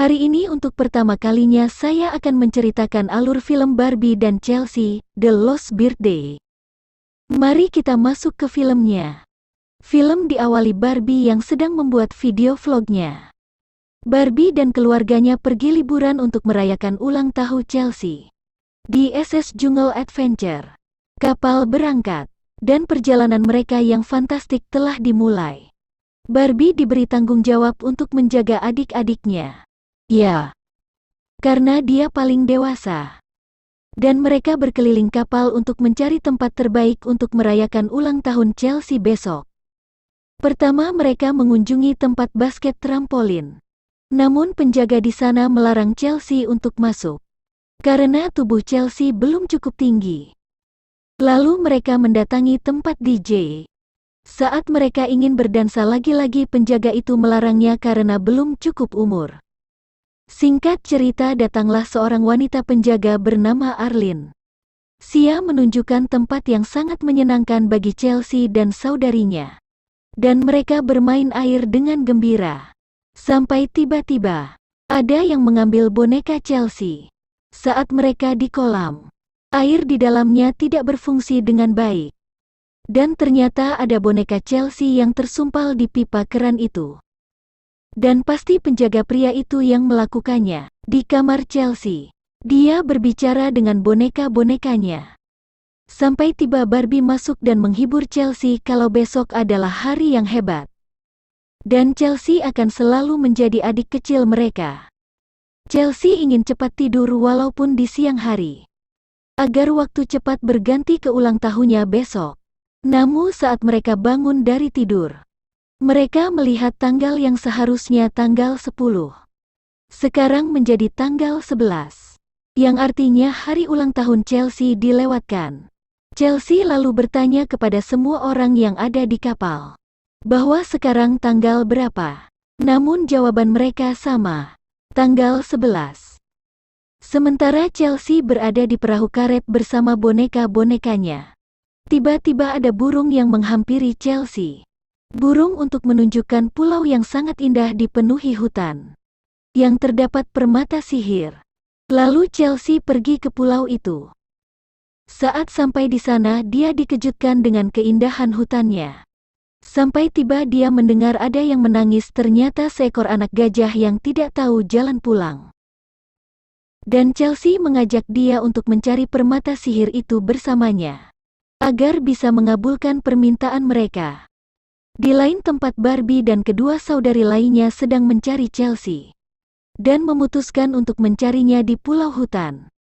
Hari ini untuk pertama kalinya saya akan menceritakan alur film Barbie dan Chelsea, The Lost Birthday. Mari kita masuk ke filmnya. Film diawali Barbie yang sedang membuat video vlognya. Barbie dan keluarganya pergi liburan untuk merayakan ulang tahun Chelsea. Di SS Jungle Adventure. Kapal berangkat, dan perjalanan mereka yang fantastik telah dimulai. Barbie diberi tanggung jawab untuk menjaga adik-adiknya. Ya, karena dia paling dewasa. Dan mereka berkeliling kapal untuk mencari tempat terbaik untuk merayakan ulang tahun Chelsea besok. Pertama mereka mengunjungi tempat basket trampolin. Namun penjaga di sana melarang Chelsea untuk masuk. Karena tubuh Chelsea belum cukup tinggi. Lalu mereka mendatangi tempat DJ. Saat mereka ingin berdansa lagi-lagi penjaga itu melarangnya karena belum cukup umur. Singkat cerita datanglah seorang wanita penjaga bernama Arlene. Dia menunjukkan tempat yang sangat menyenangkan bagi Chelsea dan saudarinya. Dan mereka bermain air dengan gembira. Sampai tiba-tiba, ada yang mengambil boneka Chelsea. Saat mereka di kolam, air di dalamnya tidak berfungsi dengan baik. Dan ternyata ada boneka Chelsea yang tersumpal di pipa keran itu. Dan pasti penjaga pria itu yang melakukannya. Di kamar Chelsea, dia berbicara dengan boneka-bonekanya. Sampai tiba Barbie masuk dan menghibur Chelsea kalau besok adalah hari yang hebat. Dan Chelsea akan selalu menjadi adik kecil mereka. Chelsea ingin cepat tidur walaupun di siang hari. Agar waktu cepat berganti ke ulang tahunnya besok. Namun saat mereka bangun dari tidur, mereka melihat tanggal yang seharusnya tanggal 10. Sekarang menjadi tanggal 11. Yang artinya hari ulang tahun Chelsea dilewatkan. Chelsea lalu bertanya kepada semua orang yang ada di kapal. Bahwa sekarang tanggal berapa. Namun jawaban mereka sama. Tanggal 11. Sementara Chelsea berada di perahu karet bersama boneka-bonekanya. Tiba-tiba ada burung yang menghampiri Chelsea. Burung untuk menunjukkan pulau yang sangat indah dipenuhi hutan. Yang terdapat permata sihir. Lalu Chelsea pergi ke pulau itu. Saat sampai di sana dia dikejutkan dengan keindahan hutannya. Sampai tiba dia mendengar ada yang menangis, ternyata seekor anak gajah yang tidak tahu jalan pulang. Dan Chelsea mengajak dia untuk mencari permata sihir itu bersamanya. Agar bisa mengabulkan permintaan mereka. Di lain tempat Barbie dan kedua saudari lainnya sedang mencari Chelsea. Dan memutuskan untuk mencarinya di pulau hutan.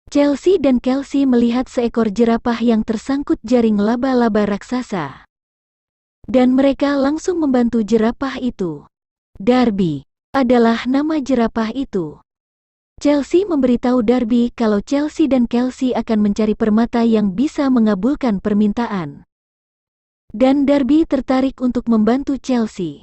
Chelsea dan Kelsey melihat seekor jerapah yang tersangkut jaring laba-laba raksasa. Dan mereka langsung membantu jerapah itu. Darby adalah nama jerapah itu. Chelsea memberitahu Darby kalau Chelsea dan Kelsey akan mencari permata yang bisa mengabulkan permintaan. Dan Darby tertarik untuk membantu Chelsea.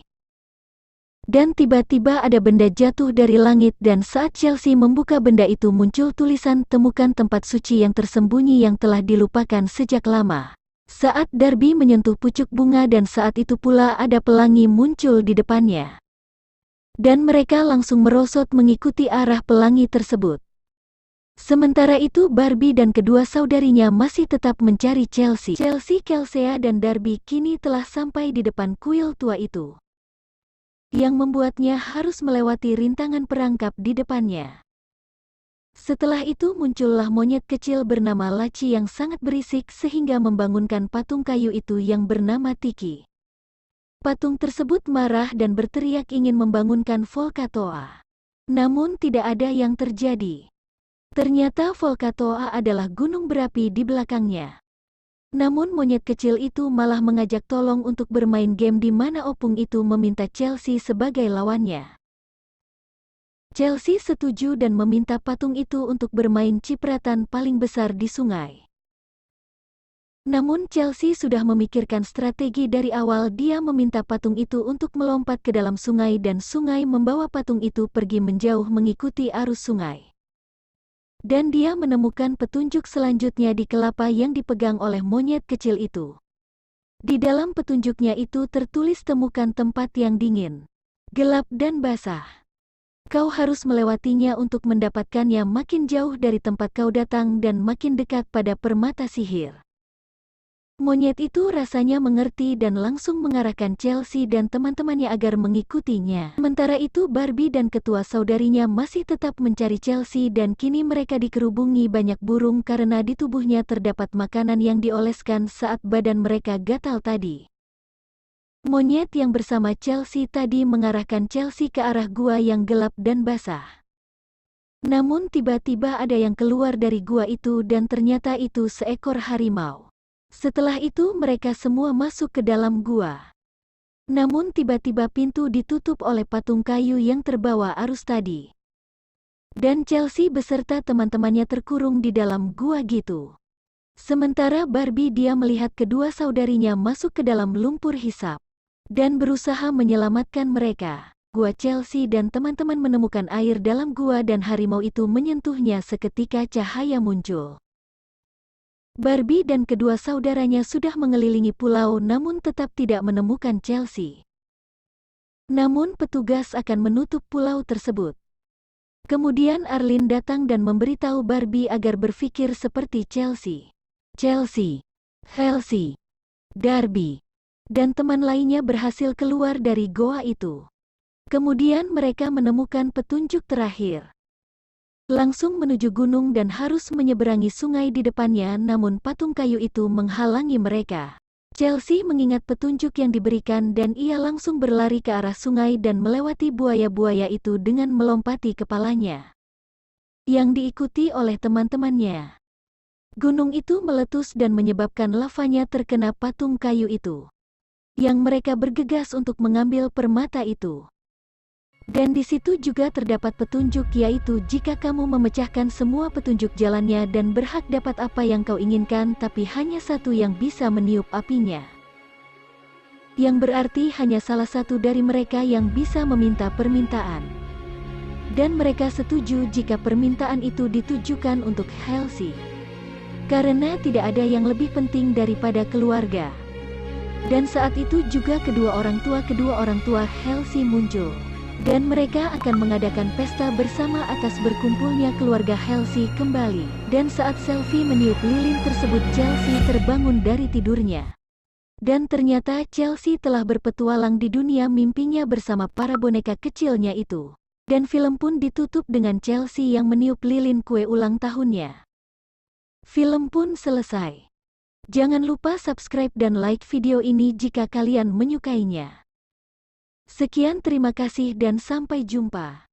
Dan tiba-tiba ada benda jatuh dari langit dan saat Chelsea membuka benda itu muncul tulisan temukan tempat suci yang tersembunyi yang telah dilupakan sejak lama. Saat Darby menyentuh pucuk bunga dan saat itu pula ada pelangi muncul di depannya. Dan mereka langsung merosot mengikuti arah pelangi tersebut. Sementara itu Barbie dan kedua saudarinya masih tetap mencari Chelsea. Chelsea, Kelsey dan Darby kini telah sampai di depan kuil tua itu. Yang membuatnya harus melewati rintangan perangkap di depannya. Setelah itu muncullah monyet kecil bernama Laci yang sangat berisik sehingga membangunkan patung kayu itu yang bernama Tiki. Patung tersebut marah dan berteriak ingin membangunkan Volcatoa. Namun tidak ada yang terjadi. Ternyata Volcatoa adalah gunung berapi di belakangnya. Namun monyet kecil itu malah mengajak tolong untuk bermain game di mana opung itu meminta Chelsea sebagai lawannya. Chelsea setuju dan meminta patung itu untuk bermain cipratan paling besar di sungai. Namun Chelsea sudah memikirkan strategi dari awal, dia meminta patung itu untuk melompat ke dalam sungai dan sungai membawa patung itu pergi menjauh mengikuti arus sungai. Dan dia menemukan petunjuk selanjutnya di kelapa yang dipegang oleh monyet kecil itu. Di dalam petunjuknya itu tertulis temukan tempat yang dingin, gelap dan basah. Kau harus melewatinya untuk mendapatkannya makin jauh dari tempat kau datang dan makin dekat pada permata sihir. Monyet itu rasanya mengerti dan langsung mengarahkan Chelsea dan teman-temannya agar mengikutinya. Sementara itu Barbie dan ketua saudarinya masih tetap mencari Chelsea dan kini mereka dikerubungi banyak burung karena di tubuhnya terdapat makanan yang dioleskan saat badan mereka gatal tadi. Monyet yang bersama Chelsea tadi mengarahkan Chelsea ke arah gua yang gelap dan basah. Namun tiba-tiba ada yang keluar dari gua itu dan ternyata itu seekor harimau. Setelah itu mereka semua masuk ke dalam gua. Namun tiba-tiba pintu ditutup oleh patung kayu yang terbawa arus tadi. Dan Chelsea beserta teman-temannya terkurung di dalam gua gitu. Sementara Barbie dia melihat kedua saudarinya masuk ke dalam lumpur hisap dan berusaha menyelamatkan mereka. Gua Chelsea dan teman-teman menemukan air dalam gua dan harimau itu menyentuhnya seketika cahaya muncul. Barbie dan kedua saudaranya sudah mengelilingi pulau namun tetap tidak menemukan Chelsea. Namun petugas akan menutup pulau tersebut. Kemudian Arlene datang dan memberitahu Barbie agar berpikir seperti Chelsea. Chelsea, Elsie, Darby, dan teman lainnya berhasil keluar dari goa itu. Kemudian mereka menemukan petunjuk terakhir. Langsung menuju gunung dan harus menyeberangi sungai di depannya namun patung kayu itu menghalangi mereka. Chelsea mengingat petunjuk yang diberikan dan ia langsung berlari ke arah sungai dan melewati buaya-buaya itu dengan melompati kepalanya. Yang diikuti oleh teman-temannya. Gunung itu meletus dan menyebabkan lavanya terkena patung kayu itu. Yang mereka bergegas untuk mengambil permata itu. Dan di situ juga terdapat petunjuk yaitu jika kamu memecahkan semua petunjuk jalannya dan berhak dapat apa yang kau inginkan tapi hanya satu yang bisa meniup apinya. Yang berarti hanya salah satu dari mereka yang bisa meminta permintaan. Dan mereka setuju jika permintaan itu ditujukan untuk Elsie. Karena tidak ada yang lebih penting daripada keluarga. Dan saat itu juga kedua orang tua Elsie muncul. Dan mereka akan mengadakan pesta bersama atas berkumpulnya keluarga Elsie kembali. Dan saat Selfie meniup lilin tersebut Chelsea terbangun dari tidurnya. Dan ternyata Chelsea telah berpetualang di dunia mimpinya bersama para boneka kecilnya itu. Dan film pun ditutup dengan Chelsea yang meniup lilin kue ulang tahunnya. Film pun selesai. Jangan lupa subscribe dan like video ini jika kalian menyukainya. Sekian terima kasih dan sampai jumpa.